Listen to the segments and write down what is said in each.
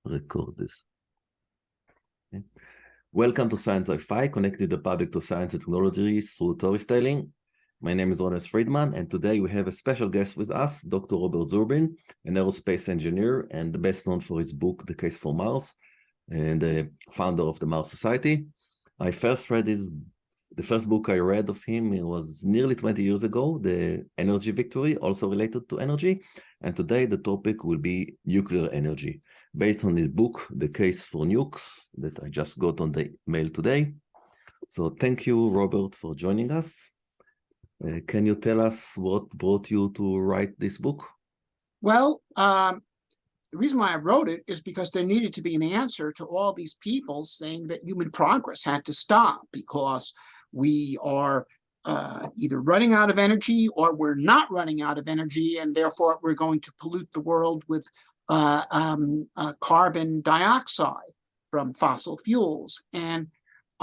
record this. Okay. Welcome to Science Sci-Fi, connecting the public to science and technology through storytelling. My name is Robert Friedman, and today we have a special guest with us, Dr. Robert Zubrin, an aerospace engineer and best known for his book, The Case for Mars, and the founder of the Mars Society. I first read the first book I read of him, it was nearly 20 years ago, The Energy Victory, also related to energy. And today the topic will be nuclear energy, based on his book, The Case for Nukes, that I just got on the mail today. So thank you, Robert, for joining us. Can you tell us what brought you to write this book? Well, the reason why I wrote it is because there needed to be an answer to all these people saying that human progress had to stop because we are either running out of energy or we're not running out of energy, and therefore we're going to pollute the world with carbon dioxide from fossil fuels. And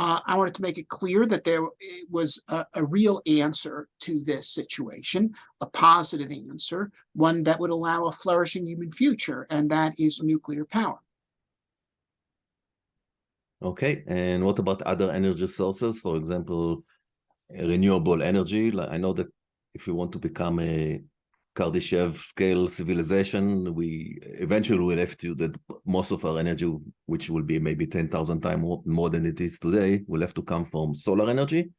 I wanted to make it clear that there was a real answer to this situation, a positive answer, one that would allow a flourishing human future, and that is nuclear power. Okay, and what about other energy sources? For example, renewable energy. Like, I know that if we want to become a Kardashev scale civilization, we eventually will have to, that most of our energy, which will be maybe 10,000 times more than it is today, will have to come from solar energy.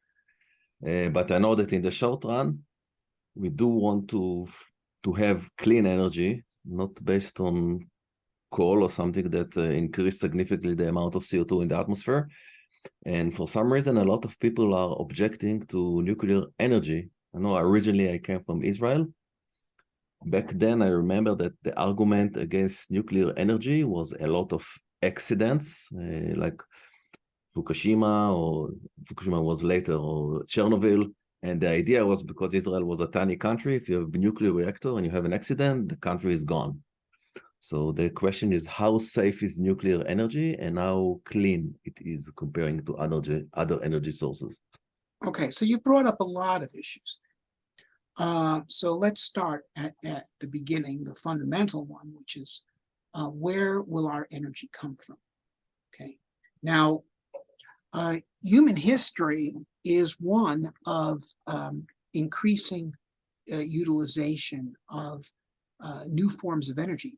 But I know that in the short run, we do want to have clean energy, not based on coal or something that increase significantly the amount of CO2 in the atmosphere. And for some reason, a lot of people are objecting to nuclear energy. I know originally I came from Israel. Back then, I remember that the argument against nuclear energy was a lot of accidents, like Fukushima was later, or Chernobyl. And the idea was because Israel was a tiny country, if you have a nuclear reactor and you have an accident, the country is gone. So the question is, how safe is nuclear energy and how clean it is comparing to other energy sources? Okay, so you brought up a lot of issues there. So let's start at the beginning, the fundamental one, which is where will our energy come from? Okay, now human history is one of increasing utilization of new forms of energy,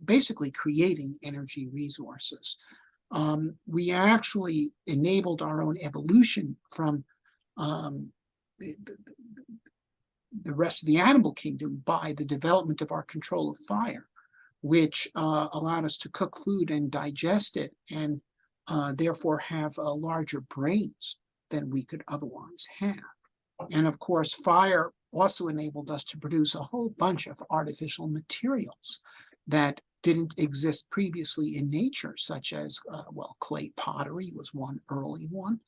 basically creating energy resources. We actually enabled our own evolution from the rest of the animal kingdom by the development of our control of fire, which allowed us to cook food and digest it, and therefore have larger brains than we could otherwise have. And of course, fire also enabled us to produce a whole bunch of artificial materials that didn't exist previously in nature, such as, clay pottery was one early one,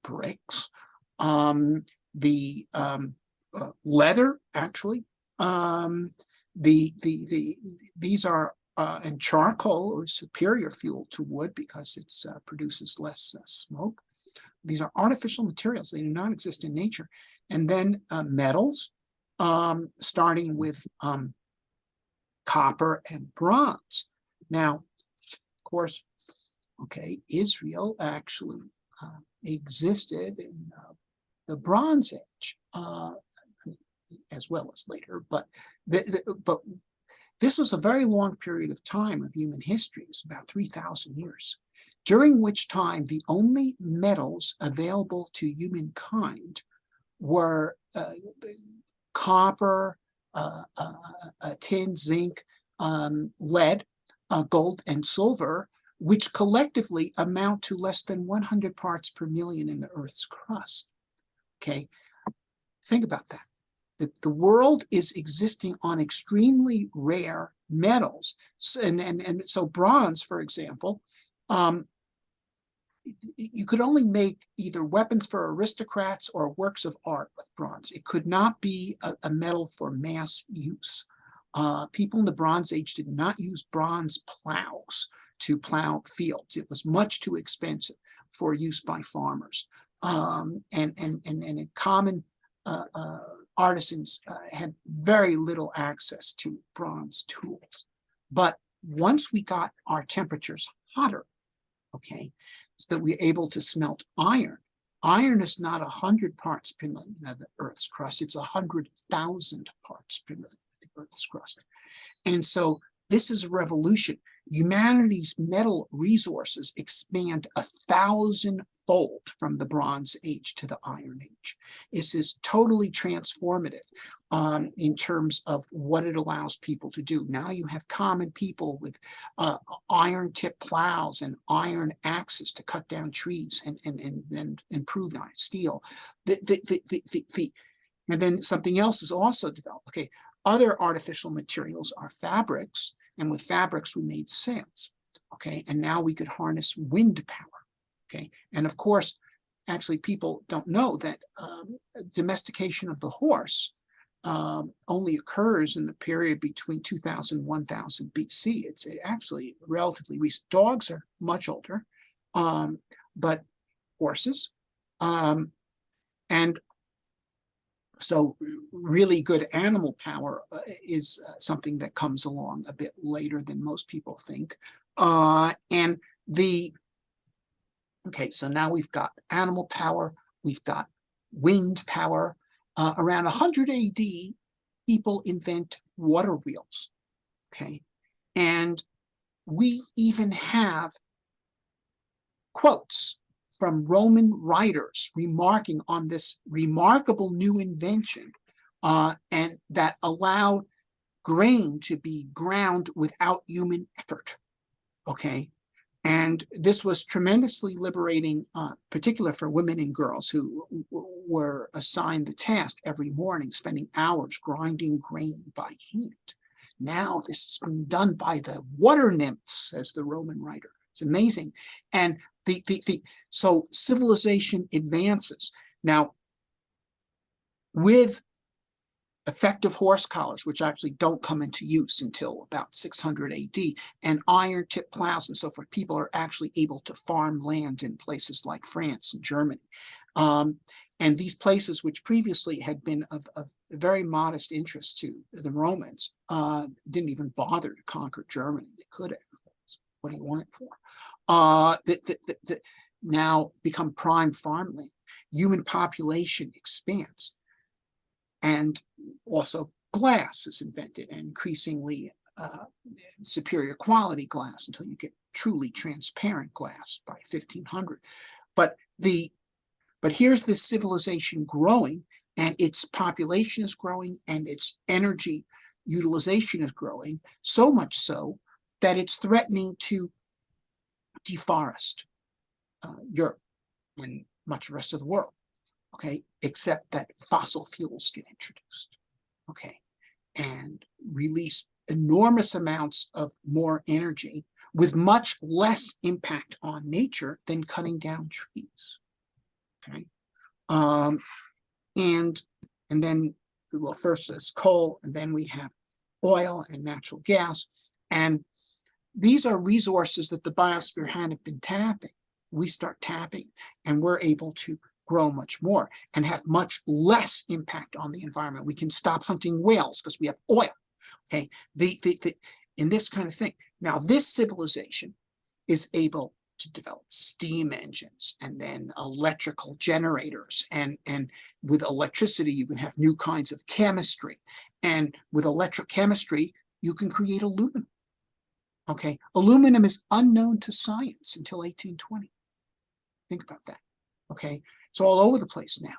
bricks, leather, actually. These are, and charcoal is superior fuel to wood because it produces less smoke. These are artificial materials. They do not exist in nature. And then metals, starting with copper and bronze. Now, of course, okay, Israel actually existed in the Bronze Age, as well as later, but this was a very long period of time of human history. It's about 3,000 years, during which time the only metals available to humankind were copper, tin, zinc, lead, gold, and silver, which collectively amount to less than 100 parts per million in the Earth's crust. Okay, think about that. The world is existing on extremely rare metals. And so bronze, for example, you could only make either weapons for aristocrats or works of art with bronze. It could not be a metal for mass use. People in the Bronze Age did not use bronze plows to plow fields. It was much too expensive for use by farmers. And common artisans had very little access to bronze tools. But once we got our temperatures hotter, okay, so that we're able to smelt iron. Iron is not 100 parts per million of the Earth's crust. It's 100,000 parts per million of the Earth's crust. And so this is a revolution. Humanity's metal resources expand 1,000-fold from the Bronze Age to the Iron Age. This is totally transformative in terms of what it allows people to do. Now you have common people with iron-tipped plows and iron axes to cut down trees and improve iron steel. And then something else is also developed. Okay, other artificial materials are fabrics, and with fabrics we made sails. Okay, and now we could harness wind power. Okay, and of course, actually people don't know that domestication of the horse only occurs in the period between 2000 and 1000 BC. It's actually relatively recent. Dogs are much older, but horses, and so really good animal power is something that comes along a bit later than most people think. Okay, so now we've got animal power, we've got wind power. Around 100 AD, people invent water wheels, okay? And we even have quotes from Roman writers remarking on this remarkable new invention and that allowed grain to be ground without human effort, okay? And this was tremendously liberating, particularly for women and girls who were assigned the task every morning, spending hours grinding grain by hand. Now this has been done by the water nymphs, says the Roman writer. It's amazing. And so civilization advances. Now, with effective horse collars, which actually don't come into use until about 600 AD, and iron-tipped plows and so forth, people are actually able to farm land in places like France and Germany. And these places, which previously had been of very modest interest to the Romans, didn't even bother to conquer Germany. They could have. What do you want it for? Now become prime farmland. Human population expands. And also glass is invented, and increasingly superior quality glass until you get truly transparent glass by 1500. But here's this civilization growing, and its population is growing, and its energy utilization is growing, so much so that it's threatening to deforest Europe and much of the rest of the world. Okay, except that fossil fuels get introduced, okay, and release enormous amounts of more energy with much less impact on nature than cutting down trees, okay, and then, well, first there's coal, and then we have oil and natural gas, and these are resources that the biosphere hadn't been tapping. We start tapping, and we're able to grow much more and have much less impact on the environment. We can stop hunting whales because we have oil. Okay, in this kind of thing. Now, this civilization is able to develop steam engines and then electrical generators, and with electricity you can have new kinds of chemistry, and with electrochemistry you can create aluminum. Okay, aluminum is unknown to science until 1820. Think about that. Okay, it's all over the place now.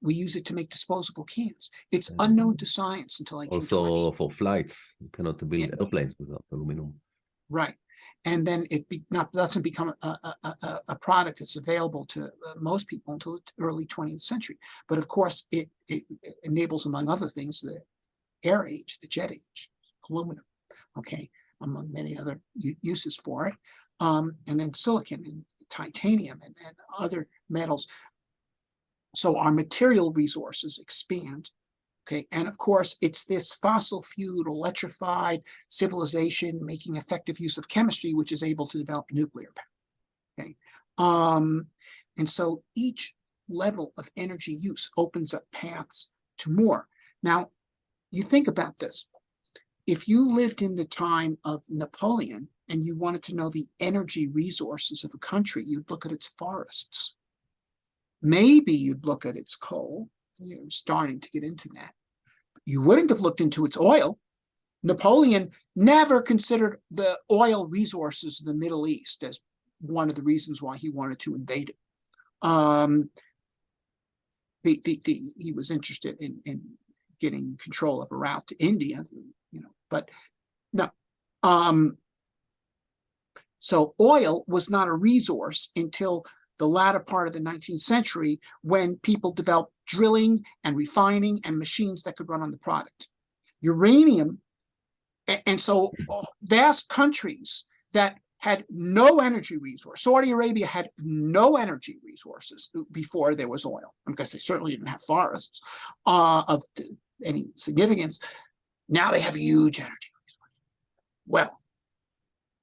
We use it to make disposable cans. It's unknown to science until 1820. Also for flights, you cannot build airplanes without aluminum. Right, and then it doesn't become a product that's available to most people until the early 20th century. But of course, it enables, among other things, the air age, the jet age, aluminum. Okay, among many other uses for it, and then silicon and titanium and other metals. So our material resources expand, okay? And of course, it's this fossil fuel electrified civilization making effective use of chemistry, which is able to develop nuclear power, okay? And so each level of energy use opens up paths to more. Now, you think about this. if you lived in the time of Napoleon and you wanted to know the energy resources of a country, you'd look at its forests. Maybe you'd look at its coal. You're starting to get into that. You wouldn't have looked into its oil. Napoleon never considered the oil resources of the Middle East as one of the reasons why he wanted to invade it. He was interested in getting control of a route to India, but no. So oil was not a resource until the latter part of the 19th century, when people developed drilling and refining and machines that could run on the product. Uranium, and so vast countries that had no energy resource. Saudi Arabia had no energy resources before there was oil, because they certainly didn't have forests of any significance. Now they have huge energy resources. Well,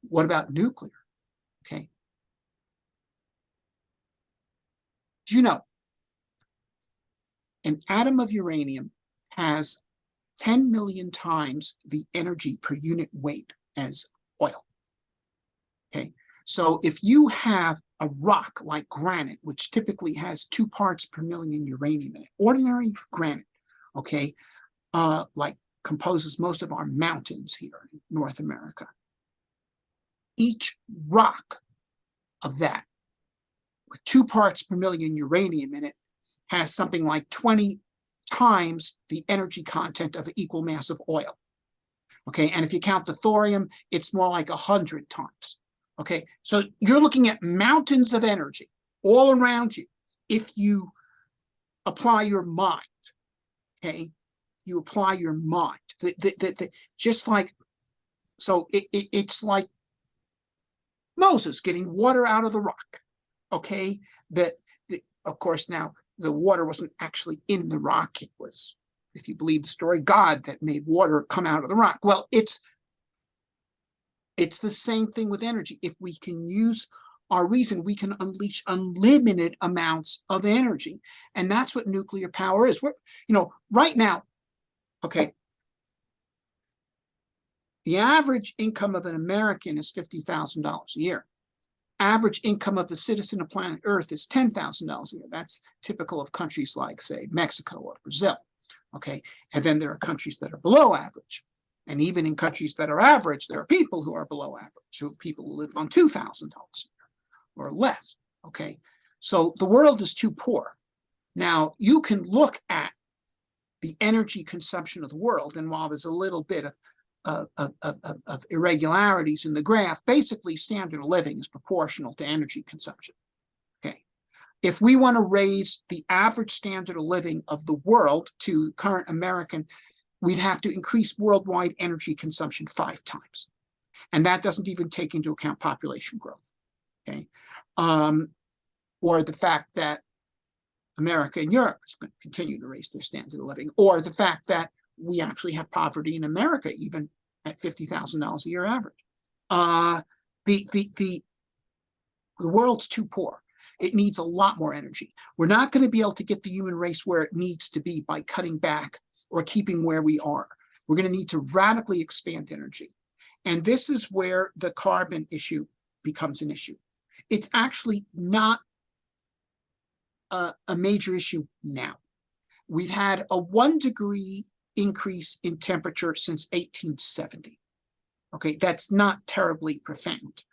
what about nuclear? Okay. Do you know an atom of uranium has 10 million times the energy per unit weight as oil? Okay, so if you have a rock like granite, which typically has 2 parts per million uranium in it, ordinary granite, okay, like composes most of our mountains here in North America, each rock of that with 2 parts per million uranium in it has something like 20 times the energy content of an equal mass of oil. Okay, and if you count the thorium, it's more like 100 times. Okay, so you're looking at mountains of energy all around you. If you apply your mind, okay, you apply your mind. Just like, so it's like Moses getting water out of the rock. Okay, of course, now the water wasn't actually in the rock. It was, if you believe the story, God that made water come out of the rock. Well, it's the same thing with energy. If we can use our reason, we can unleash unlimited amounts of energy. And that's what nuclear power is. We're, right now, okay, the average income of an American is $50,000 a year. Average income of the citizen of planet Earth is $10,000 a year. That's typical of countries like, say, Mexico or Brazil. Okay, and then there are countries that are below average. And even in countries that are average, there are people who are below average, people who live on $2,000 a year or less. Okay, so the world is too poor. Now, you can look at the energy consumption of the world, and while there's a little bit of irregularities in the graph, basically standard of living is proportional to energy consumption. Okay, if we want to raise the average standard of living of the world to current American, we'd have to increase worldwide energy consumption 5 times. And that doesn't even take into account population growth. Okay, or the fact that America and Europe is going to continue to raise their standard of living, or the fact that we actually have poverty in America, even at $50,000 a year average. The world's too poor. It needs a lot more energy. We're not going to be able to get the human race where it needs to be by cutting back or keeping where we are. We're going to need to radically expand energy. And this is where the carbon issue becomes an issue. It's actually not a major issue now. We've had a 1 degree increase in temperature since 1870. Okay, that's not terribly profound.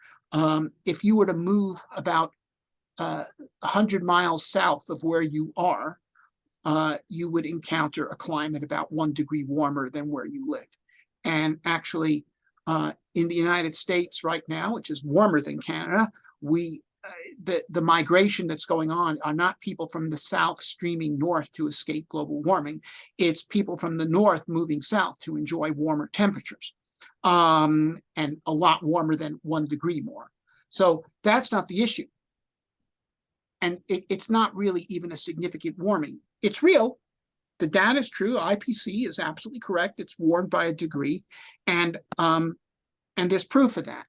If you were to move about 100 miles south of where you are, you would encounter a climate about 1 degree warmer than where you live. And actually, in the United States right now, which is warmer than Canada, the migration that's going on are not people from the south streaming north to escape global warming. It's people from the north moving south to enjoy warmer temperatures, and a lot warmer than 1 degree more. So that's not the issue. And it's not really even a significant warming. It's real. The data is true. IPC is absolutely correct. It's warmed by 1 degree. And there's proof of that.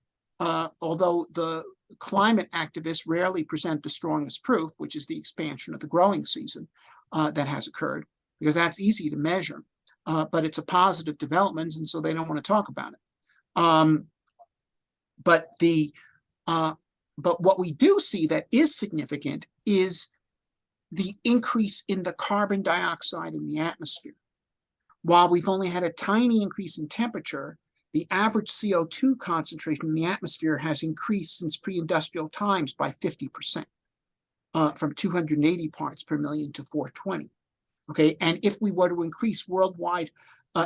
Although the climate activists rarely present the strongest proof, which is the expansion of the growing season that has occurred, because that's easy to measure. but it's a positive development, and so they don't want to talk about it. But what we do see that is significant is the increase in the carbon dioxide in the atmosphere. While we've only had a tiny increase in temperature, the average CO2 concentration in the atmosphere has increased since pre-industrial times by 50%, from 280 parts per million to 420. Okay, and if we were to increase worldwide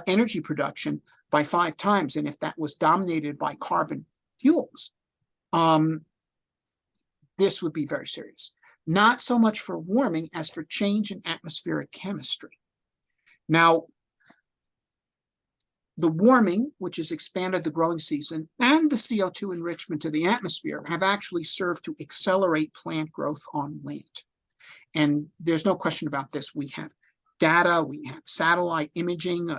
energy production by 5 times, and if that was dominated by carbon fuels, this would be very serious. Not so much for warming as for change in atmospheric chemistry. Now, the warming, which has expanded the growing season, and the CO2 enrichment to the atmosphere have actually served to accelerate plant growth on land. And there's no question about this. We have data, we have satellite imaging,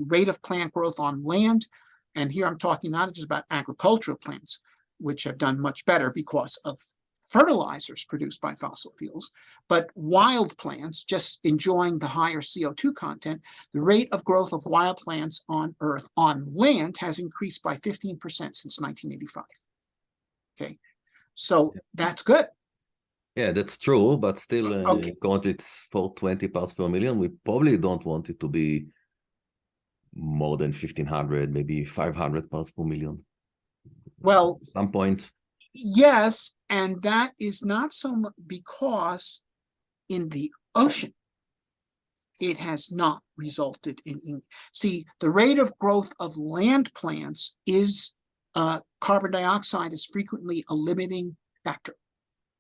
rate of plant growth on land. And here I'm talking not just about agricultural plants, which have done much better because of fertilizers produced by fossil fuels, but wild plants just enjoying the higher CO2 content. The rate of growth of wild plants on Earth, on land, has increased by 15% since 1985. Okay, so that's good. Yeah, that's true, but still, Okay. currently it's 420 parts per million. We probably don't want it to be more than 1,500, maybe 500 parts per million. Well, at some point. Yes, and that is not so much because in the ocean, it has not resulted in see, the rate of growth of land plants is carbon dioxide is frequently a limiting factor.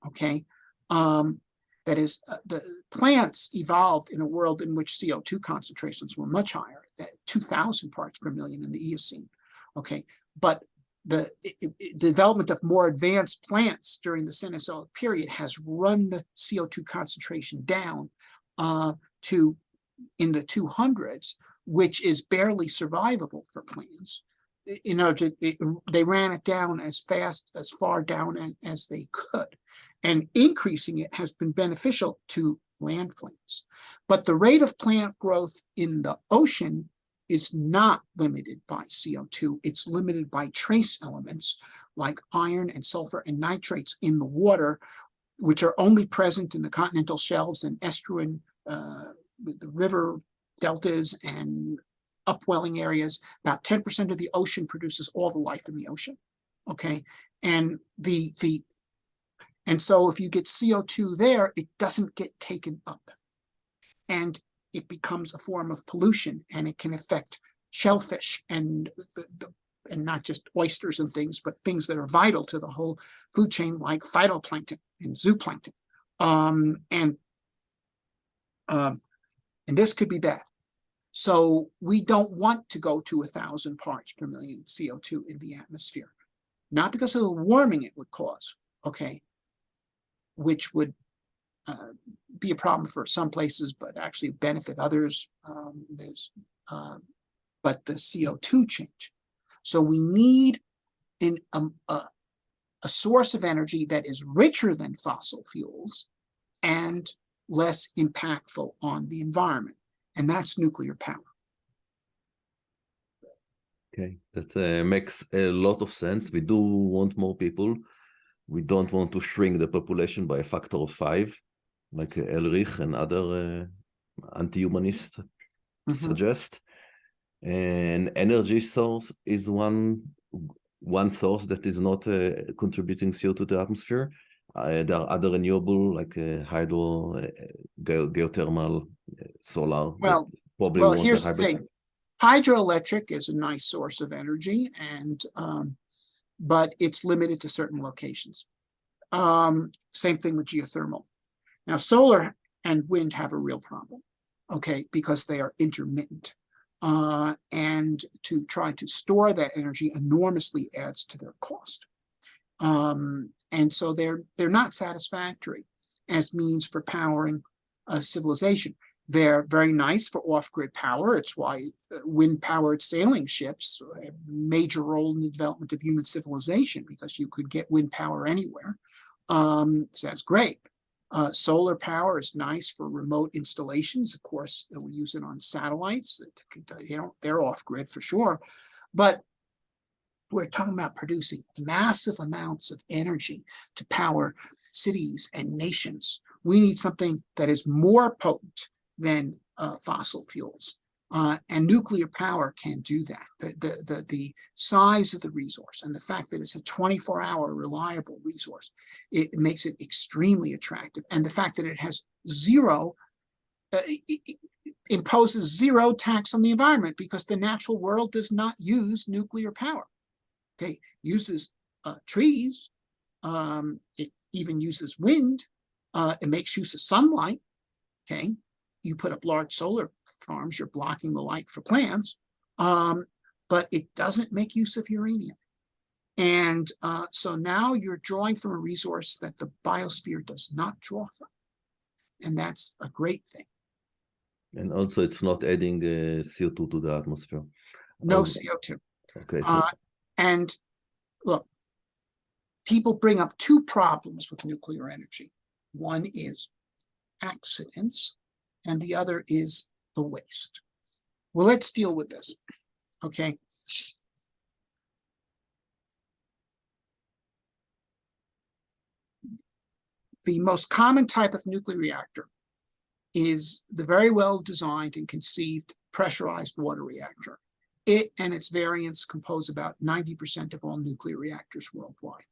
Okay. That is, the plants evolved in a world in which CO2 concentrations were much higher, 2,000 parts per million in the Eocene. Okay, but the development of more advanced plants during the Cenozoic period has run the CO2 concentration down to in the 200s, which is barely survivable for plants. You know, they ran it down as far down as they could, and increasing it has been beneficial to land plants. But the rate of plant growth in the ocean is not limited by CO2. It's limited by trace elements like iron and sulfur and nitrates in the water, which are only present in the continental shelves and estuarine, the river deltas and upwelling areas. About 10% of the ocean produces all the life in the ocean. Okay, and and so if you get CO2 there, it doesn't get taken up, and it becomes a form of pollution, and it can affect shellfish and and not just oysters and things, but things that are vital to the whole food chain, like phytoplankton and zooplankton. And this could be bad. So we don't want to go to 1,000 parts per million CO2 in the atmosphere, not because of the warming it would cause, okay, which would be a problem for some places, but actually benefit others. But the CO2 change. So we need a source of energy that is richer than fossil fuels and less impactful on the environment, and that's nuclear power. Okay, that makes a lot of sense. We do want more people. We don't want to shrink the population by a factor of 5, like Elrich and other anti-humanists suggest. And energy source is one source that is not contributing CO2 to the atmosphere. There are other renewable, like hydro, geothermal, solar. Well, here's the thing. Hydroelectric is a nice source of energy, and but it's limited to certain locations. Same thing with geothermal. Now, solar and wind have a real problem, okay, because they are intermittent. And to try to store that energy enormously adds to their cost. And so they're not satisfactory as means for powering a civilization. They're very nice for off-grid power. It's why wind-powered sailing ships have a major role in the development of human civilization, because you could get wind power anywhere. So that's great. Solar power is nice for remote installations. Of course, we use it on satellites. They're off grid for sure. But we're talking about producing massive amounts of energy to power cities and nations. We need something that is more potent than fossil fuels. And nuclear power can do that. The size of the resource and the fact that it's a 24-hour reliable resource, it makes it extremely attractive. And the fact that it has zero, it imposes zero tax on the environment, because the natural world does not use nuclear power. Okay, it uses trees. It even uses wind. It makes use of sunlight. Okay, you put up large solar farms, you're blocking the light for plants, but it doesn't make use of uranium. And so now you're drawing from a resource that the biosphere does not draw from. And that's a great thing. And also it's not adding CO2 to the atmosphere. No CO2. Okay. So... and look, people bring up two problems with nuclear energy. One is accidents, and the other is the waste. Well, let's deal with this, okay? The most common type of nuclear reactor is the very well designed and conceived pressurized water reactor. It and its variants compose about 90% of all nuclear reactors worldwide,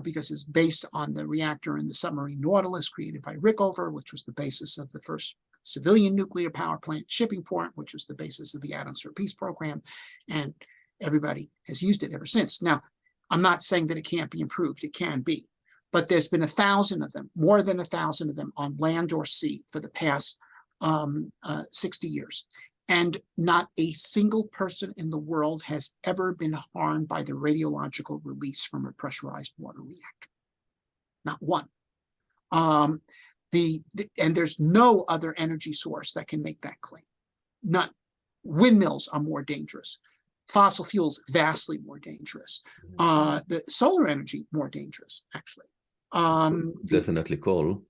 because it's based on the reactor in the submarine Nautilus created by Rickover, which was the basis of the first civilian nuclear power plant, Shippingport, which was the basis of the Atoms for Peace program, and everybody has used it ever since. Now, I'm not saying that it can't be improved. It can be, but there's been 1,000 of them, more than 1,000 of them on land or sea for the past 60 years. And not a single person in the world has ever been harmed by the radiological release from a pressurized water reactor. Not one. And there's no other energy source that can make that claim. None. Windmills are more dangerous. Fossil fuels, vastly more dangerous. The solar energy, more dangerous, actually. Definitely coal.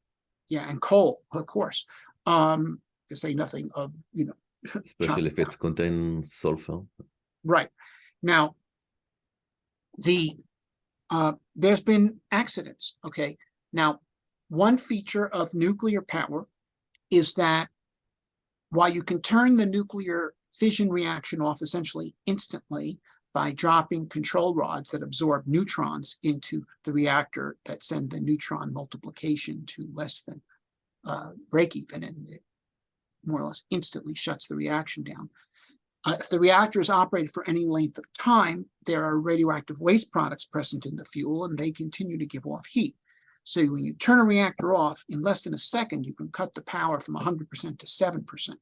Yeah, and coal, of course. To say nothing of, especially if it contains sulfur. Right. Now, there's been accidents, okay? Now, one feature of nuclear power is that while you can turn the nuclear fission reaction off essentially instantly by dropping control rods that absorb neutrons into the reactor that send the neutron multiplication to less than break-even, and it more or less instantly shuts the reaction down. If the reactor is operated for any length of time, there are radioactive waste products present in the fuel, and they continue to give off heat. So when you turn a reactor off, in less than a second, you can cut the power from 100% to 7%.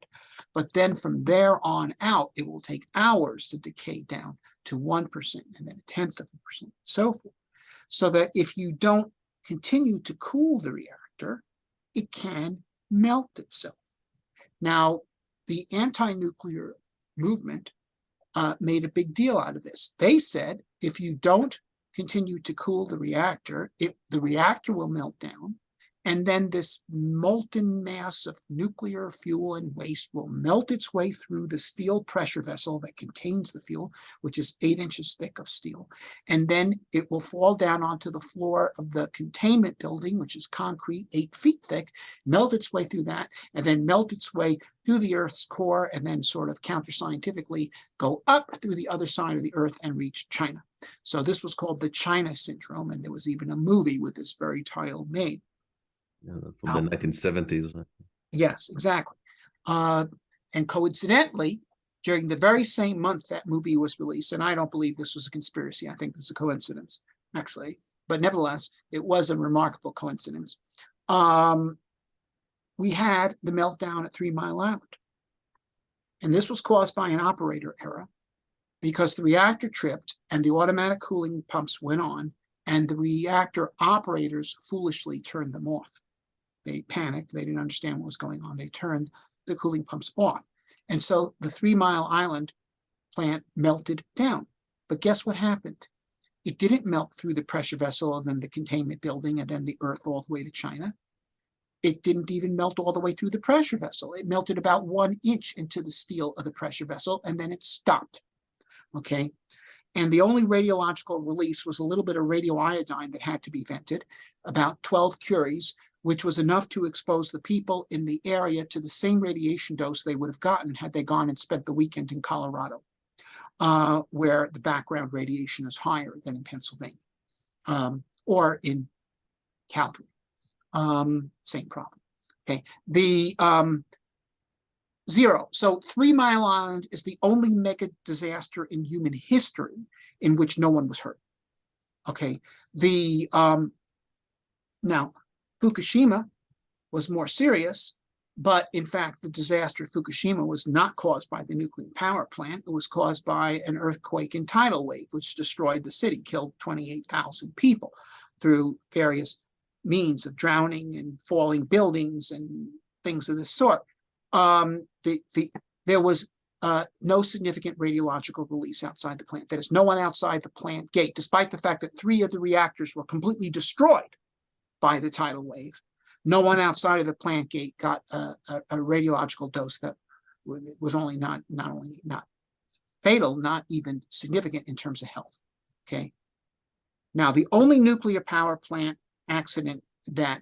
But then from there on out, it will take hours to decay down to 1% and then 0.1%, so forth. So that if you don't continue to cool the reactor, it can melt itself. Now, the anti-nuclear movement made a big deal out of this. They said, if you don't continue to cool the reactor will melt down, and then this molten mass of nuclear fuel and waste will melt its way through the steel pressure vessel that contains the fuel, which is 8 inches thick of steel. And then it will fall down onto the floor of the containment building, which is concrete 8 feet thick, melt its way through that, and then melt its way through the Earth's core, and then sort of counter-scientifically go up through the other side of the Earth and reach China. So this was called the China syndrome, and there was even a movie with this very title made. Yeah, from the 1970s. Yes, exactly. And coincidentally, during the very same month that movie was released, and I don't believe this was a conspiracy, I think this is a coincidence, actually, but nevertheless, it was a remarkable coincidence. We had the meltdown at 3 Mile Island. And this was caused by an operator error, because the reactor tripped and the automatic cooling pumps went on, and the reactor operators foolishly turned them off. They panicked. They didn't understand what was going on. They turned the cooling pumps off. And so the 3 Mile Island plant melted down. But guess what happened? It didn't melt through the pressure vessel and then the containment building and then the Earth all the way to China. it didn't even melt all the way through the pressure vessel. It melted about 1 inch into the steel of the pressure vessel, and then it stopped. Okay. And the only radiological release was a little bit of radioiodine that had to be vented, about 12 curies, which was enough to expose the people in the area to the same radiation dose they would have gotten had they gone and spent the weekend in Colorado, where the background radiation is higher than in Pennsylvania, or in Calgary. Same problem. Okay. The zero. So 3 Mile Island is the only mega disaster in human history in which no one was hurt. Okay. The now Fukushima was more serious, but in fact, the disaster at Fukushima was not caused by the nuclear power plant. It was caused by an earthquake and tidal wave, which destroyed the city, killed 28,000 people through various means of drowning and falling buildings and things of this sort. There was no significant radiological release outside the plant. That is, no one outside the plant gate, despite the fact that 3 of the reactors were completely destroyed by the tidal wave. No one outside of the plant gate got a radiological dose that was only not fatal, not even significant in terms of health. Okay. Now, the only nuclear power plant accident that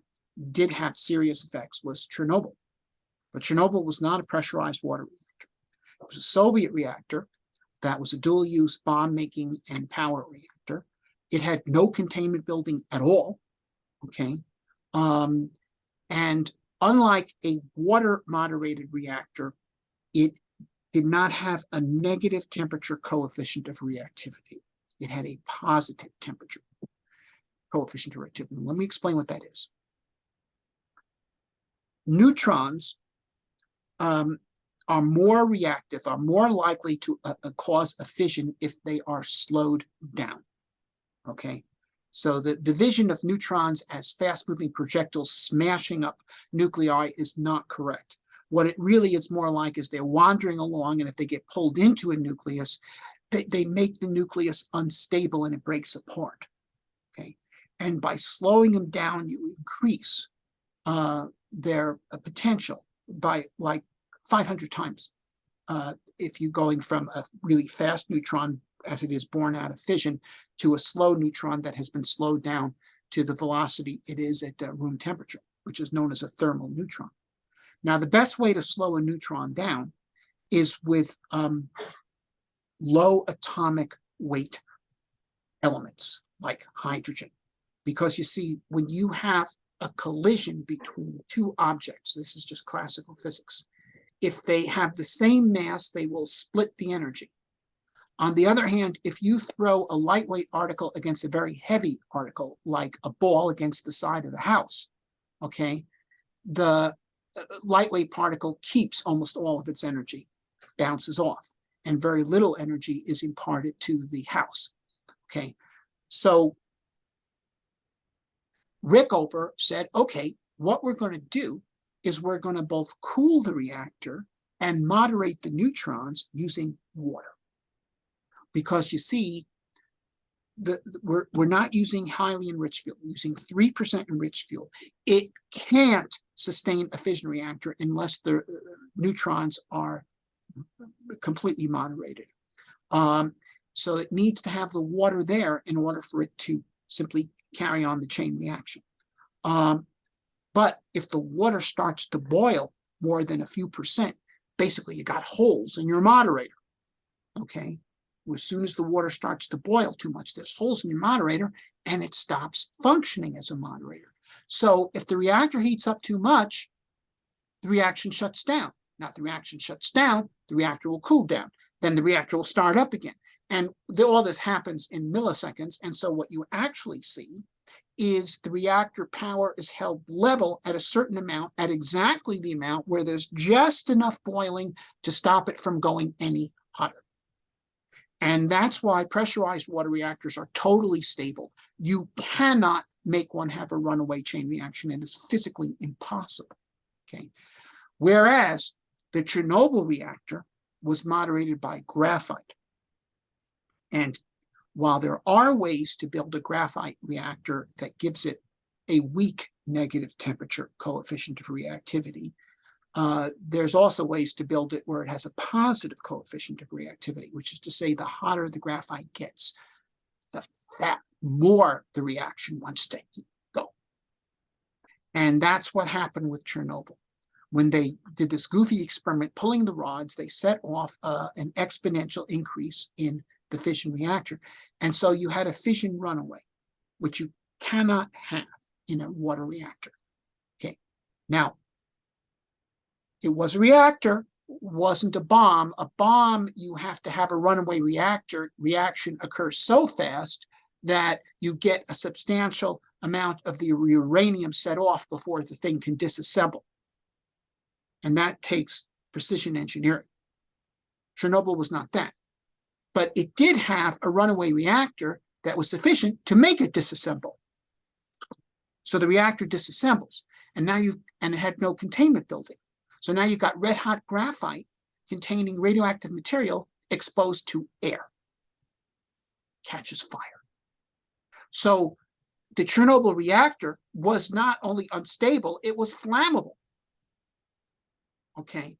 did have serious effects was Chernobyl. But Chernobyl was not a pressurized water reactor. It was a Soviet reactor that was a dual-use bomb-making and power reactor. It had no containment building at all. Okay. And unlike a water-moderated reactor, it did not have a negative temperature coefficient of reactivity. It had a positive temperature coefficient of reactivity. Let me explain what that is. Neutrons are more reactive, are more likely to cause a fission if they are slowed down. Okay. So the division of neutrons as fast-moving projectiles smashing up nuclei is not correct. What it really is more like is they're wandering along, and if they get pulled into a nucleus, they make the nucleus unstable and it breaks apart. Okay, and by slowing them down, you increase their potential by like 500 times. If you're going from a really fast neutron, as it is born out of fission, to a slow neutron that has been slowed down to the velocity it is at room temperature, which is known as a thermal neutron. Now, the best way to slow a neutron down is with low atomic weight elements like hydrogen. Because you see, when you have a collision between 2 objects, this is just classical physics, if they have the same mass, they will split the energy. On the other hand, if you throw a lightweight particle against a very heavy particle, like a ball against the side of the house, okay, the lightweight particle keeps almost all of its energy, bounces off, and very little energy is imparted to the house. Okay, so Rickover said, okay, what we're going to do is we're going to both cool the reactor and moderate the neutrons using water. Because you see, we're not using highly enriched fuel, we're using 3% enriched fuel. It can't sustain a fission reactor unless the neutrons are completely moderated. So it needs to have the water there in order for it to simply carry on the chain reaction. But if the water starts to boil more than a few percent, basically you got holes in your moderator. Okay. As soon as the water starts to boil too much, there's holes in your moderator and it stops functioning as a moderator. So if the reactor heats up too much, the reaction shuts down. Now, if the reaction shuts down, the reactor will cool down. Then the reactor will start up again. And all this happens in milliseconds. And so what you actually see is the reactor power is held level at a certain amount, at exactly the amount where there's just enough boiling to stop it from going any hotter. And that's why pressurized water reactors are totally stable. You cannot make one have a runaway chain reaction. It is physically impossible. Okay. Whereas the Chernobyl reactor was moderated by graphite. And while there are ways to build a graphite reactor that gives it a weak negative temperature coefficient of reactivity. There's also ways to build it where it has a positive coefficient of reactivity, which is to say the hotter the graphite gets, the more the reaction wants to go. And that's what happened with Chernobyl. When they did this goofy experiment pulling the rods, they set off an exponential increase in the fission reactor. And so you had a fission runaway, which you cannot have in a water reactor. Okay. Now, it was a reactor, wasn't a bomb. A bomb, you have to have a runaway reaction occur so fast that you get a substantial amount of the uranium set off before the thing can disassemble. And that takes precision engineering. Chernobyl was not that. But it did have a runaway reactor that was sufficient to make it disassemble. So the reactor disassembles, and it had no containment building. So now you've got red hot graphite containing radioactive material exposed to air. Catches fire. So the Chernobyl reactor was not only unstable, it was flammable. Okay.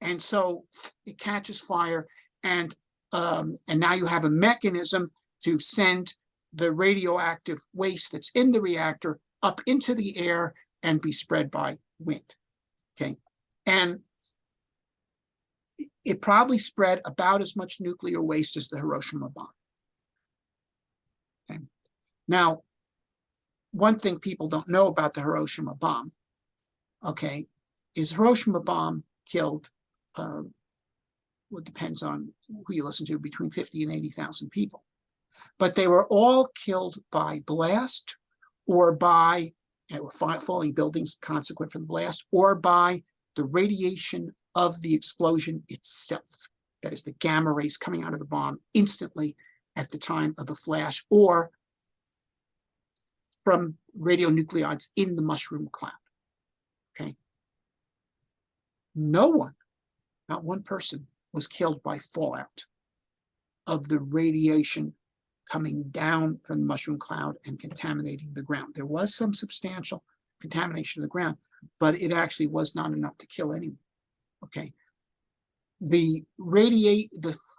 And so it catches fire, and now you have a mechanism to send the radioactive waste that's in the reactor up into the air and be spread by wind. Okay. And it probably spread about as much nuclear waste as the Hiroshima bomb. Okay. Now, one thing people don't know about the Hiroshima bomb, okay, is Hiroshima bomb killed, well, it depends on who you listen to, between 50 and 80,000 people. But they were all killed by blast or by falling buildings consequent from the blast, or by the radiation of the explosion itself. That is the gamma rays coming out of the bomb instantly at the time of the flash, or from radionuclides in the mushroom cloud. Okay. No one, not one person, was killed by fallout of the radiation coming down from the mushroom cloud and contaminating the ground. There was some substantial contamination of the ground, but it actually was not enough to kill anyone. Okay. The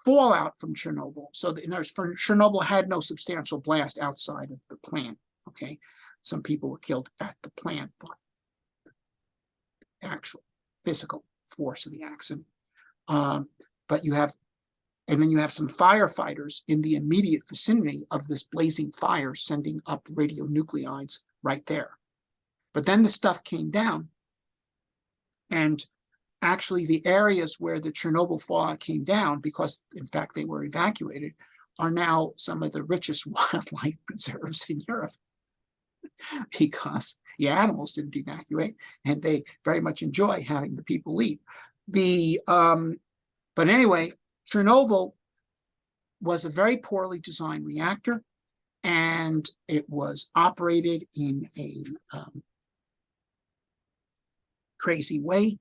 fallout from Chernobyl, so Chernobyl had no substantial blast outside of the plant. Okay. Some people were killed at the plant by the actual physical force of the accident. But you have, and then you have some firefighters in the immediate vicinity of this blazing fire sending up radionuclides right there. But then the stuff came down, and actually the areas where the Chernobyl fallout came down, because in fact they were evacuated, are now some of the richest wildlife preserves in Europe, because the animals didn't evacuate and they very much enjoy having the people leave. But anyway, Chernobyl was a very poorly designed reactor, and it was operated in a crazy way,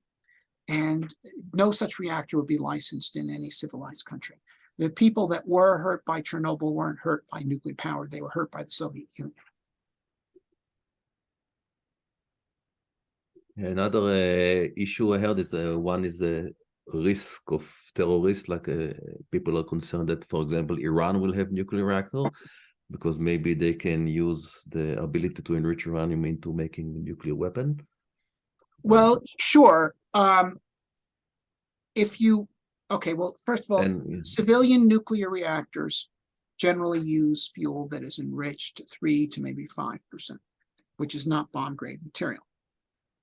and no such reactor would be licensed in any civilized country. The people that were hurt by Chernobyl weren't hurt by nuclear power, they were hurt by the Soviet Union. Another issue I heard is one is the risk of terrorists, like people are concerned that, for example, Iran will have nuclear reactor because maybe they can use the ability to enrich uranium into making a nuclear weapon. Well, sure. Okay, well, first of all, civilian nuclear reactors generally use fuel that is enriched to 3 to maybe 5%, which is not bomb-grade material.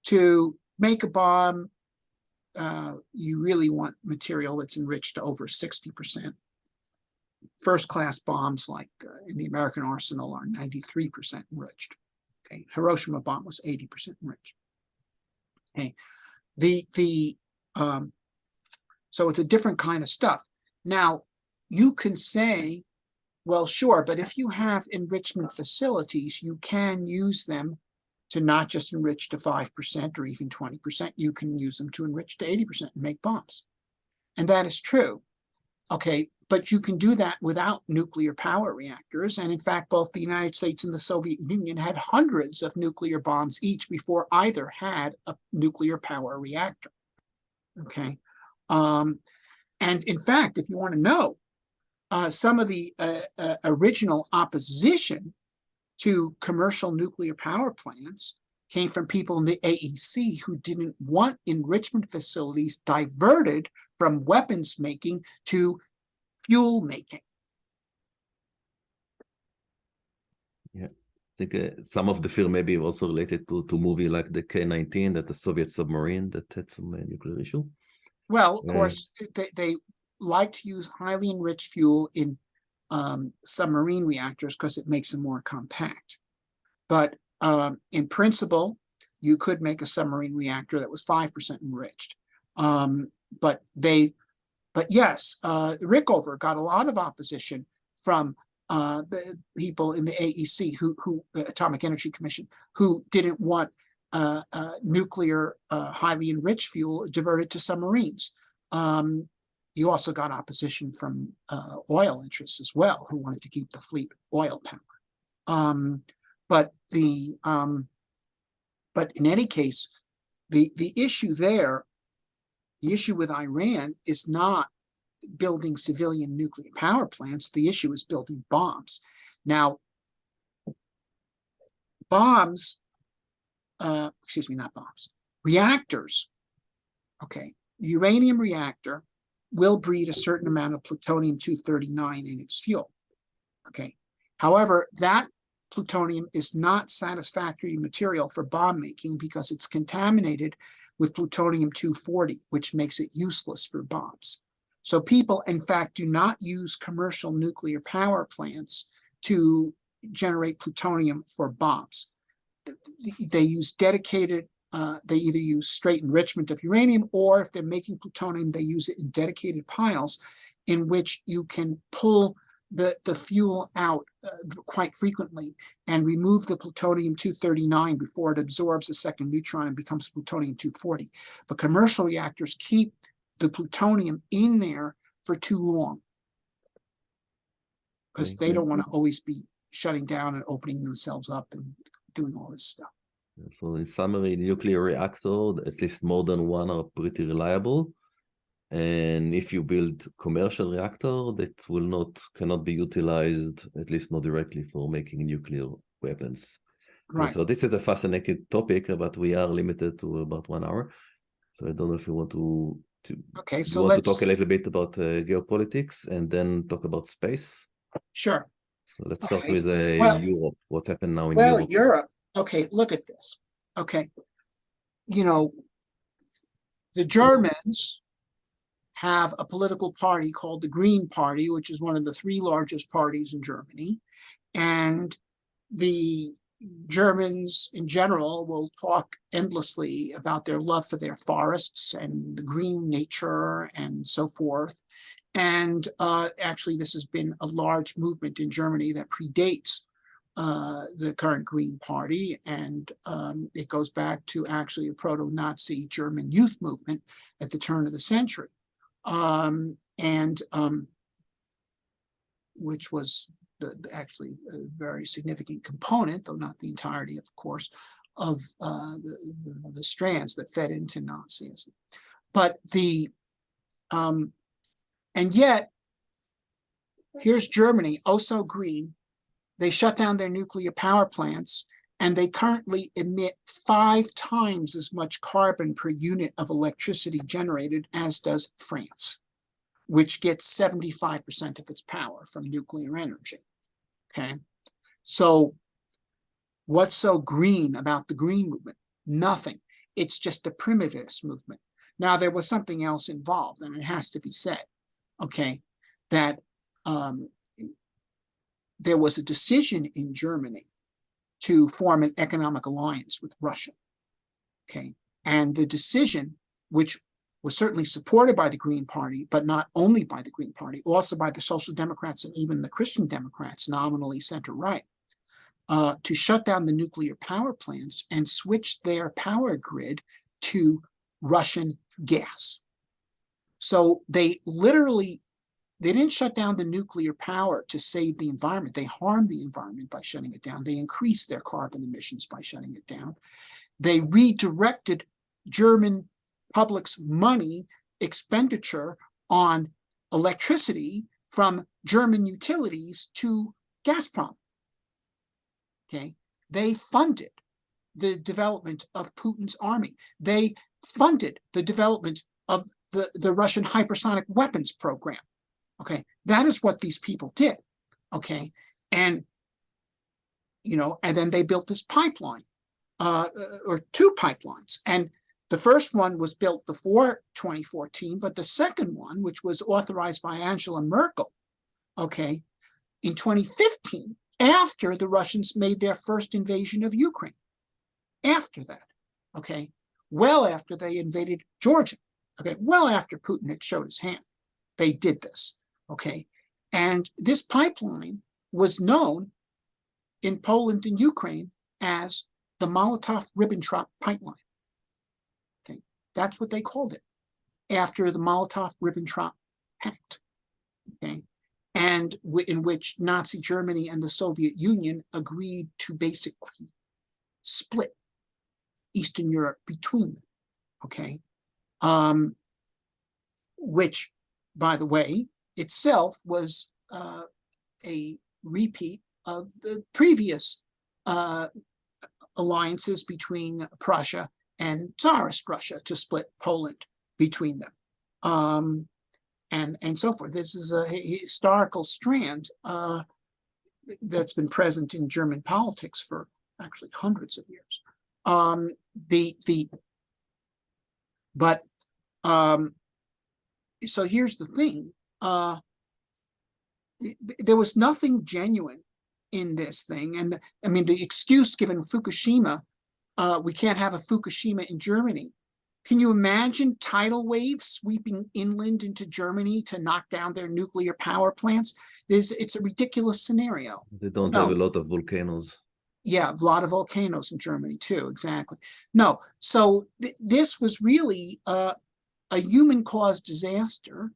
To make a bomb, you really want material that's enriched to over 60%. First-class bombs, like in the American arsenal, are 93% enriched. Okay, Hiroshima bomb was 80% enriched. Okay, so it's a different kind of stuff. Now, you can say, well, sure, but if you have enrichment facilities, you can use them to not just enrich to 5% or even 20%, you can use them to enrich to 80% and make bombs. And that is true. Okay, but you can do that without nuclear power reactors. And in fact, both the United States and the Soviet Union had hundreds of nuclear bombs each before either had a nuclear power reactor. Okay. And in fact, if you want to know, some of the original opposition to commercial nuclear power plants came from people in the AEC who didn't want enrichment facilities diverted from weapons making to fuel making. Yeah, I think some of the fear maybe also related to movie like the K-19, that the Soviet submarine that had some nuclear issue. Well, of course, they like to use highly enriched fuel in submarine reactors because it makes them more compact. But in principle, you could make a submarine reactor that was 5% enriched. But yes, Rickover got a lot of opposition from the people in the AEC, who Atomic Energy Commission, who didn't want nuclear highly enriched fuel diverted to submarines. You also got opposition from oil interests as well, who wanted to keep the fleet oil power. But in any case, the issue there, the issue with Iran is not building civilian nuclear power plants. The issue is building bombs. Now, bombs, excuse me, not bombs, reactors. Okay, uranium reactor will breed a certain amount of plutonium-239 in its fuel. Okay, however, that plutonium is not satisfactory material for bomb making because it's contaminated with plutonium-240, which makes it useless for bombs. So people, in fact, do not use commercial nuclear power plants to generate plutonium for bombs. They use dedicated, they either use straight enrichment of uranium, or if they're making plutonium, they use it in dedicated piles in which you can pull the fuel out quite frequently and remove the plutonium-239 before it absorbs a second neutron and becomes plutonium-240. But commercial reactors keep the plutonium in there for too long because they don't want to always be shutting down and opening themselves up and doing all this stuff. So in summary, nuclear reactor, at least more than one, are pretty reliable. And if you build commercial reactor, that cannot be utilized, at least not directly, for making nuclear weapons. Right. So this is a fascinating topic, but we are limited to about 1 hour. So I don't know if you want to okay, so you want to let's talk a little bit about geopolitics and then talk about space. Sure. So let's start Okay. with Well, Europe. What happened now in well, Europe? Europe. Okay, look at this. Okay, you know, the Germans have a political party called the Green Party, which is one of the 3 largest parties in Germany. And the Germans in general will talk endlessly about their love for their forests and the green nature and so forth. And actually, this has been a large movement in Germany that predates the current Green Party, and it goes back to actually a proto-Nazi German youth movement at the turn of the century, which was actually a very significant component, though not the entirety, of course, of the strands that fed into Nazism. But and yet, here's Germany, oh so green. They shut down their nuclear power plants, and they currently emit 5 times as much carbon per unit of electricity generated as does France, which gets 75% of its power from nuclear energy. Okay, so what's so green about the green movement? Nothing. It's just a primitivist movement. Now, there was something else involved, and it has to be said, okay, that there was a decision in Germany to form an economic alliance with Russia. Okay, and the decision, which was certainly supported by the Green Party, but not only by the Green Party, also by the Social Democrats and even the Christian Democrats, nominally center-right, to shut down the nuclear power plants and switch their power grid to Russian gas. So they literally They didn't shut down the nuclear power to save the environment. They harmed the environment by shutting it down. They increased their carbon emissions by shutting it down. They redirected German public's money expenditure on electricity from German utilities to Gazprom. Okay, they funded the development of Putin's army. They funded the development of the Russian hypersonic weapons program. Okay, that is what these people did. Okay, and and then they built this pipeline, or two pipelines, and the first one was built before 2014, but the second one, which was authorized by Angela Merkel, okay, in 2015, after the Russians made their first invasion of Ukraine. After that, okay, well after they invaded Georgia, okay, well after Putin had showed his hand, they did this, okay, and this pipeline was known in Poland and Ukraine as the Molotov-Ribbentrop pipeline. Okay, that's what they called it after the Molotov-Ribbentrop Pact. Okay, and in which Nazi Germany and the Soviet Union agreed to basically split Eastern Europe between them. Okay, which, by the way, itself was a repeat of the previous alliances between Prussia and Tsarist Russia to split Poland between them, and so forth. This is a historical strand that's been present in German politics for actually hundreds of years. So here's the thing. There was nothing genuine in this thing. And the excuse given Fukushima, we can't have a Fukushima in Germany. Can you imagine tidal waves sweeping inland into Germany to knock down their nuclear power plants? It's a ridiculous scenario. They don't have a lot of volcanoes. Yeah, a lot of volcanoes in Germany too, exactly. No, so this was really a human-caused disaster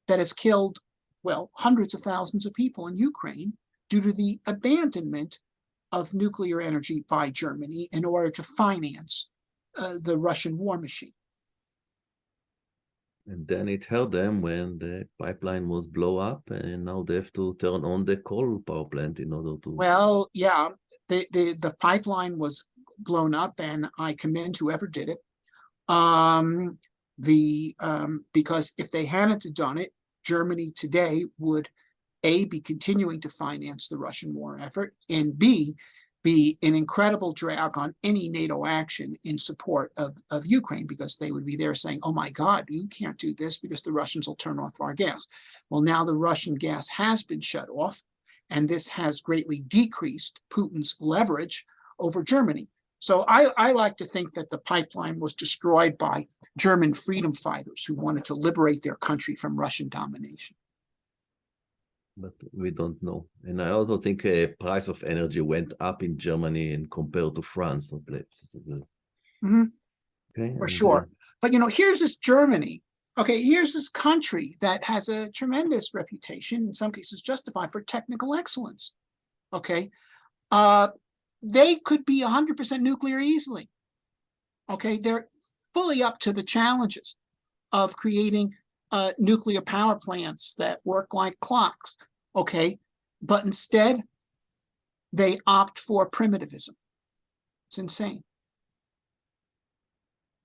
that has killed, well, hundreds of thousands of people in Ukraine due to the abandonment of nuclear energy by Germany in order to finance the Russian war machine. And then it hurt them when the pipeline was blown up, and now they have to turn on the coal power plant in order to... Well, yeah, the pipeline was blown up, and I commend whoever did it. Because if they hadn't done it, Germany today would A, be continuing to finance the Russian war effort, and B, be an incredible drag on any NATO action in support of Ukraine, because they would be there saying, oh my God, you can't do this because the Russians will turn off our gas. Well, now the Russian gas has been shut off, and this has greatly decreased Putin's leverage over Germany. So I like to think that the pipeline was destroyed by German freedom fighters who wanted to liberate their country from Russian domination. But we don't know. And I also think price of energy went up in Germany and compared to France. Mm-hmm. Okay, for sure. But here's this Germany. Okay, here's this country that has a tremendous reputation, in some cases justified, for technical excellence. Okay, they could be 100% nuclear easily. Okay, they're fully up to the challenges of creating nuclear power plants that work like clocks. Okay, but instead they opt for primitivism. It's insane.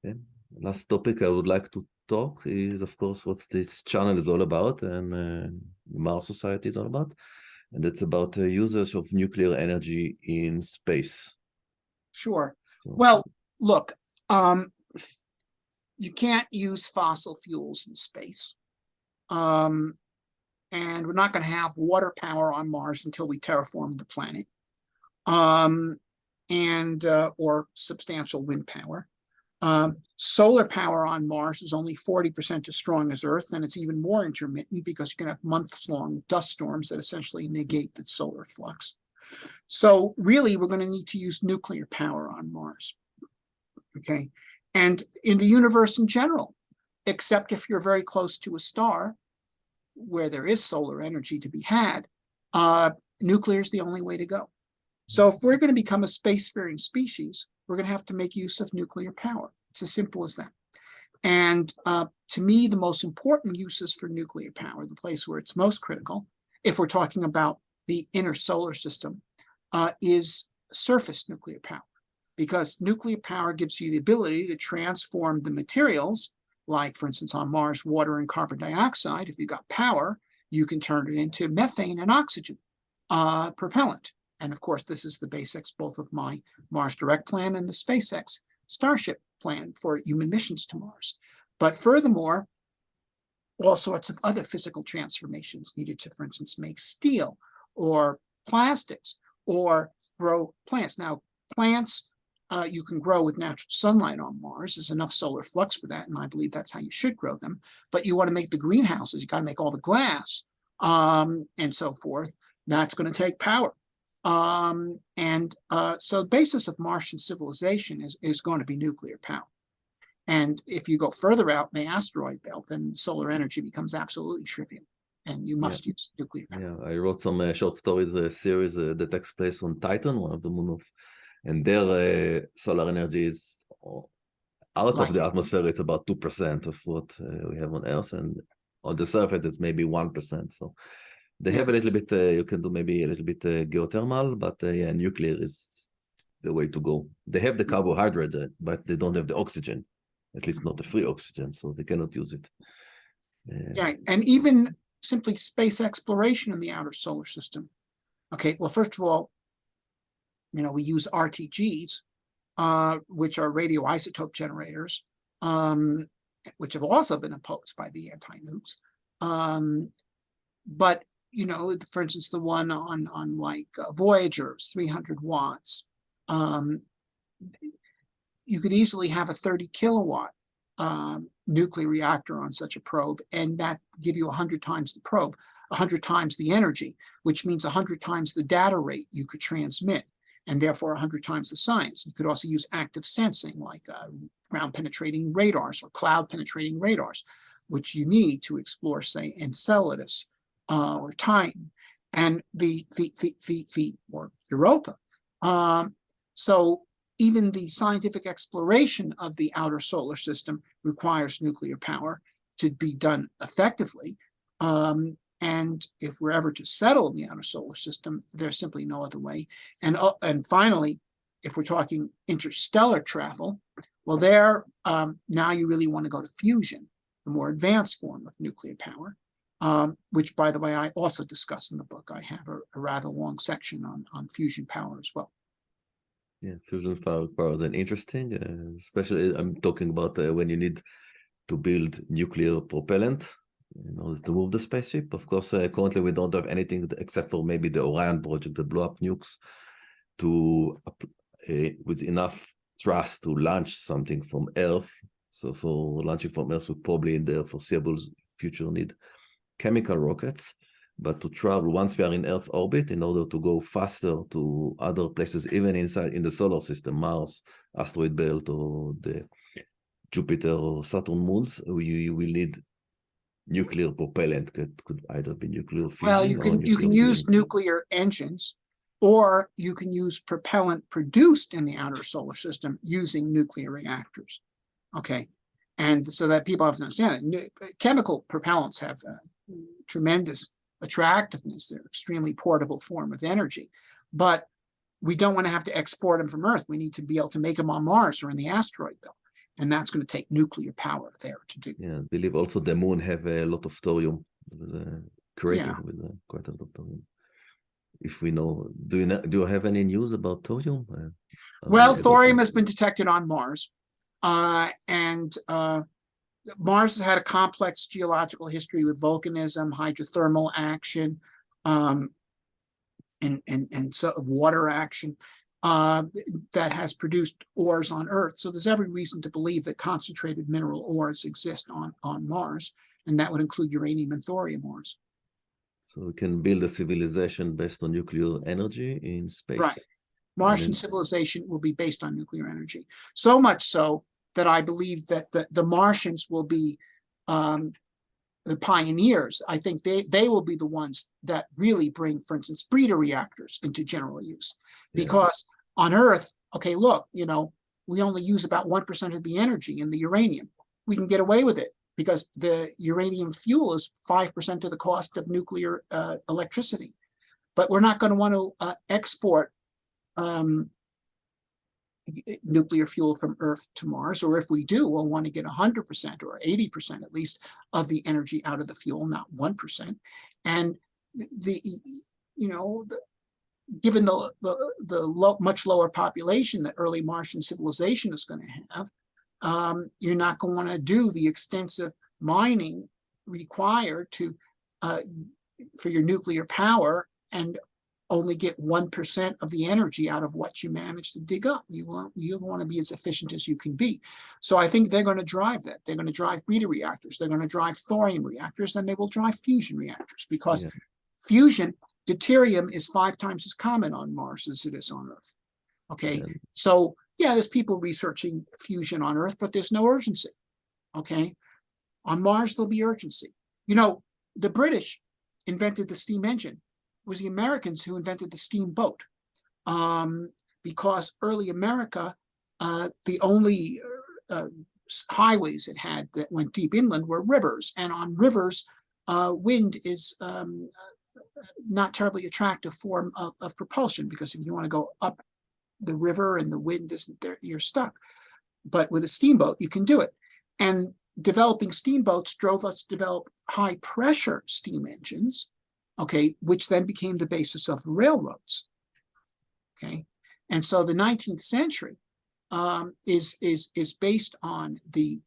Okay. Last topic I would like to talk is, of course, what this channel is all about, and Mars Society is all about. And it's about the usage of nuclear energy in space. Sure. Well, look, you can't use fossil fuels in space. And we're not going to have water power on Mars until we terraform the planet, or substantial wind power. Solar power on Mars is only 40% as strong as Earth, and it's even more intermittent because you can have months-long dust storms that essentially negate the solar flux. So really, we're going to need to use nuclear power on Mars. Okay, and in the universe in general, except if you're very close to a star, where there is solar energy to be had, nuclear is the only way to go. So if we're going to become a spacefaring species, we're going to have to make use of nuclear power. It's as simple as that. And to me, the most important uses for nuclear power, the place where it's most critical, if we're talking about the inner solar system, is surface nuclear power. Because nuclear power gives you the ability to transform the materials, like, for instance, on Mars, water and carbon dioxide. If you've got power, you can turn it into methane and oxygen propellant. And of course, this is the basics both of my Mars Direct plan and the SpaceX Starship plan for human missions to Mars. But furthermore, all sorts of other physical transformations needed to, for instance, make steel or plastics or grow plants. Now, plants you can grow with natural sunlight on Mars. There's enough solar flux for that, and I believe that's how you should grow them. But you want to make the greenhouses, you got to make all the glass and so forth. That's going to take power. So the basis of Martian civilization is going to be nuclear power. And if you go further out in the asteroid belt, then solar energy becomes absolutely trivial, and you must use nuclear power. Yeah, I wrote some short stories, a series that takes place on Titan, one of the moon of, and their solar energy is out of the atmosphere. It's about 2% of what we have on Earth, and on the surface it's maybe 1%. So they have a little bit. You can do maybe a little bit geothermal, but yeah, nuclear is the way to go. They have the carbohydrate, but they don't have the oxygen. At least not the free oxygen, so they cannot use it. Yeah, and even simply space exploration in the outer solar system. Okay, well, first of all, we use RTGs, which are radioisotope generators, which have also been opposed by the anti-nukes. But, for instance, the one on like Voyager's 300 watts, you could easily have a 30 kilowatt nuclear reactor on such a probe, and that give you 100 times the probe, 100 times the energy, which means 100 times the data rate you could transmit, and therefore 100 times the science. You could also use active sensing, like ground penetrating radars or cloud penetrating radars, which you need to explore, say, Enceladus or Titan and or Europa. So even the scientific exploration of the outer solar system requires nuclear power to be done effectively. And if we're ever to settle in the outer solar system, there's simply no other way. And finally, if we're talking interstellar travel, well, there now you really want to go to fusion, the more advanced form of nuclear power, which, by the way, I also discuss in the book. I have a rather long section on fusion power as well. Yeah, fusion power is interesting, especially I'm talking about when you need to build nuclear propellant in order to move the spaceship. Of course, currently we don't have anything except for maybe the Orion project that blew up nukes to with enough thrust to launch something from Earth. So for launching from Earth, we probably in the foreseeable future need chemical rockets. But to travel, once we are in Earth orbit, in order to go faster to other places, even inside in the solar system, Mars, asteroid belt, or the Jupiter or Saturn moons, we will need nuclear propellant. Could either be nuclear fusion. Well, you can use nuclear engines, or you can use propellant produced in the outer solar system using nuclear reactors. Okay, and so that people have to understand it. Chemical propellants have tremendous attractiveness. They're extremely portable form of energy, but we don't want to have to export them from Earth. We need to be able to make them on Mars or in the asteroid belt, and that's going to take nuclear power there to do. Yeah, I believe also the moon have a lot of thorium. Created with quite a lot of thorium. If we know, do you have any news about thorium? Well, thorium has been detected on Mars, and Mars has had a complex geological history with volcanism, hydrothermal action, and so water action that has produced ores on Earth. So there's every reason to believe that concentrated mineral ores exist on Mars, and that would include uranium and thorium ores. So we can build a civilization based on nuclear energy in space. Right. Martian civilization will be based on nuclear energy. So much so that I believe that the Martians will be the pioneers, I think they will be the ones that really bring, for instance, breeder reactors into general use. Because on Earth, okay, look, you know, we only use about 1% of the energy in the uranium. We can get away with it because the uranium fuel is 5% of the cost of nuclear electricity. But we're not going to want to export nuclear fuel from Earth to Mars, or if we do, we'll want to get 100% or 80% at least of the energy out of the fuel, not 1%. And given the much lower population that early Martian civilization is going to have, you're not going to want to do the extensive mining required to for your nuclear power and only get 1% of the energy out of what you manage to dig up. You want to be as efficient as you can be. So I think they're going to drive that. They're going to drive breeder reactors. They're going to drive thorium reactors, and they will drive fusion reactors because fusion, deuterium is 5 times as common on Mars as it is on Earth. Okay, so there's people researching fusion on Earth, but there's no urgency. Okay, on Mars there'll be urgency. You know, the British invented the steam engine. It was the Americans who invented the steamboat, because early America, the only highways it had that went deep inland were rivers, and on rivers, wind is not terribly attractive form of propulsion, because if you want to go up the river and the wind isn't there, you're stuck. But with a steamboat, you can do it. And developing steamboats drove us to develop high pressure steam engines, okay, which then became the basis of railroads. Okay, and so the 19th century is based on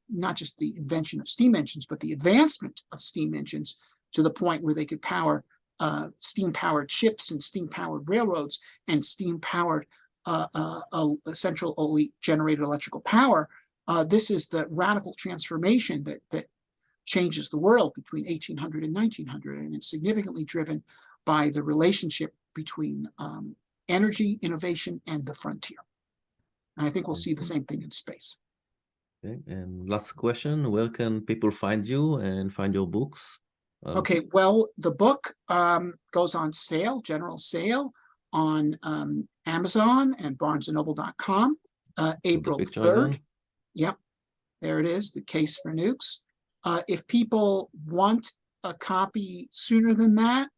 not just the invention of steam engines, but the advancement of steam engines to the point where they could power steam-powered ships and steam-powered railroads and steam-powered centrally generated electrical power. This is the radical transformation that changes the world between 1800 and 1900, and it's significantly driven by the relationship between energy, innovation, and the frontier. And I think we'll see the same thing in space. Okay, and last question, where can people find you and find your books? Okay, well, the book goes on sale, general sale, on Amazon and BarnesandNoble.com, April 3rd. Yep, there it is, The Case for Nukes. If people want a copy sooner than that,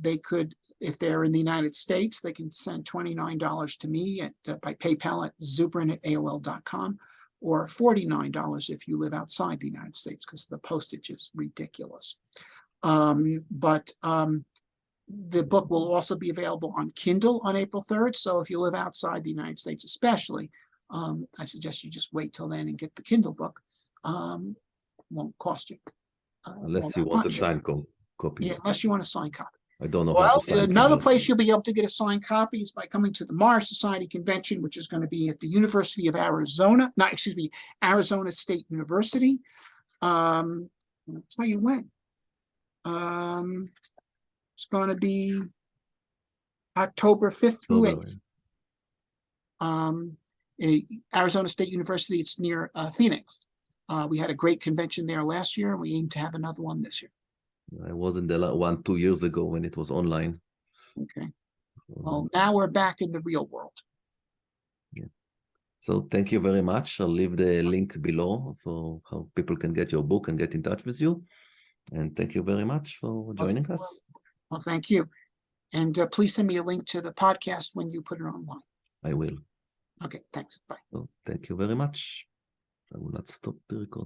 they could, if they're in the United States, they can send $29 to me by PayPal at zubrin@aol.com, or $49 if you live outside the United States, because the postage is ridiculous. But the book will also be available on Kindle on April 3rd. So if you live outside the United States especially, I suggest you just wait till then and get the Kindle book. Won't cost you. Unless you want a signed copy. Yeah, unless you want a signed copy. I don't know. Well, another place you'll be able to get a signed copy is by coming to the Mars Society Convention, which is going to be at the University of Arizona. Arizona State University. I'll tell you when. It's going to be October 5th through 8th. Arizona State University, it's near Phoenix. We had a great convention there last year, and we aim to have another one this year. I wasn't there 2 years ago when it was online. Okay. Well, now we're back in the real world. Yeah. So thank you very much. I'll leave the link below for how people can get your book and get in touch with you. And thank you very much for joining us. Well, thank you. And please send me a link to the podcast when you put it online. I will. Okay, thanks. Bye. So thank you very much. I will not stop the recording.